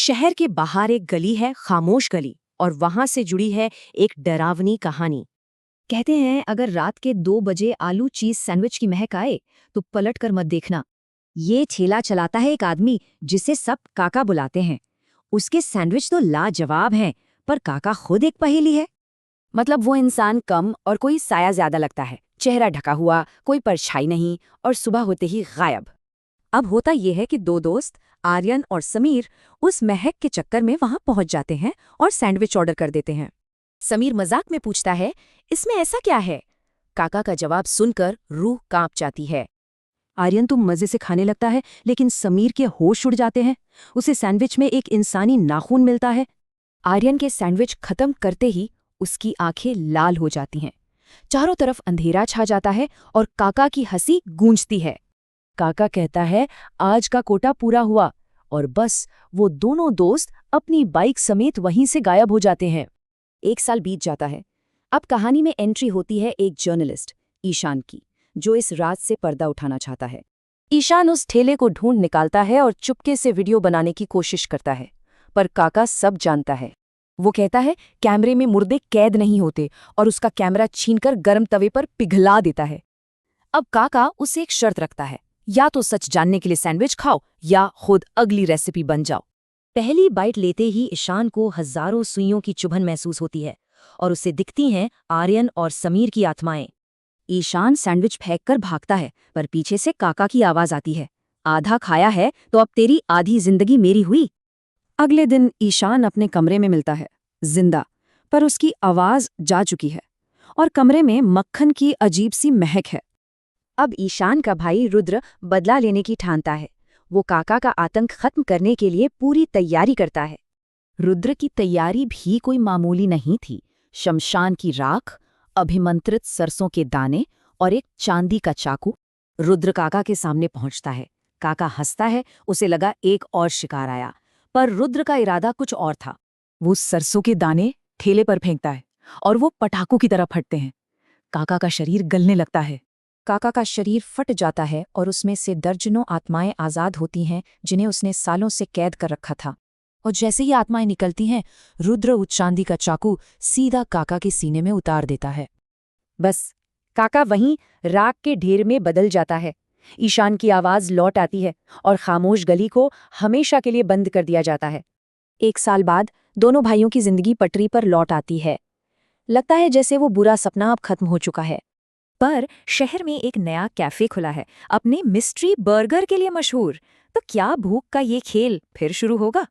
शहर के बाहर एक गली है, खामोश गली, और वहां से जुड़ी है एक डरावनी कहानी। कहते हैं अगर रात के 2 बजे आलू चीज सैंडविच की महक आए तो पलट कर मत देखना। ये ठेला चलाता है एक आदमी जिसे सब काका बुलाते हैं। उसके सैंडविच तो लाजवाब हैं, पर काका खुद एक पहेली है। मतलब वो इंसान कम और कोई साया ज्यादा लगता है, चेहरा ढका हुआ, कोई परछाई नहीं, और सुबह होते ही गायब। अब होता यह है कि 2 दोस्त आर्यन और समीर उस महक के चक्कर में वहां पहुंच जाते हैं और सैंडविच ऑर्डर कर देते हैं। समीर मजाक में पूछता है, इसमें ऐसा क्या है? काका का जवाब सुनकर रूह कांप जाती है। आर्यन तो मजे से खाने लगता है, लेकिन समीर के होश उड़ जाते हैं। उसे सैंडविच में एक इंसानी नाखून मिलता है। आर्यन के सैंडविच खत्म करते ही उसकी आंखें लाल हो जाती हैं। चारों तरफ अंधेरा छा जाता है और काका की हंसी गूंजती है। काका कहता है, आज का कोटा पूरा हुआ, और बस वो दोनों दोस्त अपनी बाइक समेत वहीं से गायब हो जाते हैं। 1 साल बीत जाता है। अब कहानी में एंट्री होती है एक जर्नलिस्ट ईशान की, जो इस रात से पर्दा उठाना चाहता है। ईशान उस ठेले को ढूंढ निकालता है और चुपके से वीडियो बनाने की कोशिश करता है, पर काका सब जानता है। वो कहता है कैमरे में मुर्दे कैद नहीं होते, और उसका कैमरा छीनकर गर्म तवे पर पिघला देता है। अब काका उसे एक शर्त रखता है, या तो सच जानने के लिए सैंडविच खाओ या खुद अगली रेसिपी बन जाओ। पहली बाइट लेते ही ईशान को हजारों सुइयों की चुभन महसूस होती है, और उसे दिखती हैं आर्यन और समीर की आत्माएं। ईशान सैंडविच फेंक कर भागता है, पर पीछे से काका की आवाज आती है, आधा खाया है तो अब तेरी आधी जिंदगी मेरी हुई। अगले दिन ईशान अपने कमरे में मिलता है, जिंदा, पर उसकी आवाज जा चुकी है, और कमरे में मक्खन की अजीब सी महक है। अब ईशान का भाई रुद्र बदला लेने की ठानता है। वो काका का आतंक खत्म करने के लिए पूरी तैयारी करता है। रुद्र की तैयारी भी कोई मामूली नहीं थी। शमशान की राख, अभिमंत्रित सरसों के दाने और एक चांदी का चाकू। रुद्र काका के सामने पहुंचता है। काका हंसता है, उसे लगा एक और शिकार आया, पर रुद्र का इरादा कुछ और था। वो सरसों के दाने ठेले पर फेंकता है, और वो पटाखों की तरह फटते हैं। काका का शरीर गलने लगता है। काका का शरीर फट जाता है और उसमें से दर्जनों आत्माएं आजाद होती हैं, जिन्हें उसने सालों से कैद कर रखा था। और जैसे ही आत्माएं निकलती हैं, रुद्र उस चांदी का चाकू सीधा काका के सीने में उतार देता है। बस काका वहीं राख के ढेर में बदल जाता है। ईशान की आवाज लौट आती है, और खामोश गली को हमेशा के लिए बंद कर दिया जाता है। 1 साल बाद दोनों भाइयों की जिंदगी पटरी पर लौट आती है। लगता है जैसे वो बुरा सपना अब खत्म हो चुका है। पर शहर में एक नया कैफे खुला है, अपने मिस्ट्री बर्गर के लिए मशहूर। तो क्या भूख का ये खेल फिर शुरू होगा?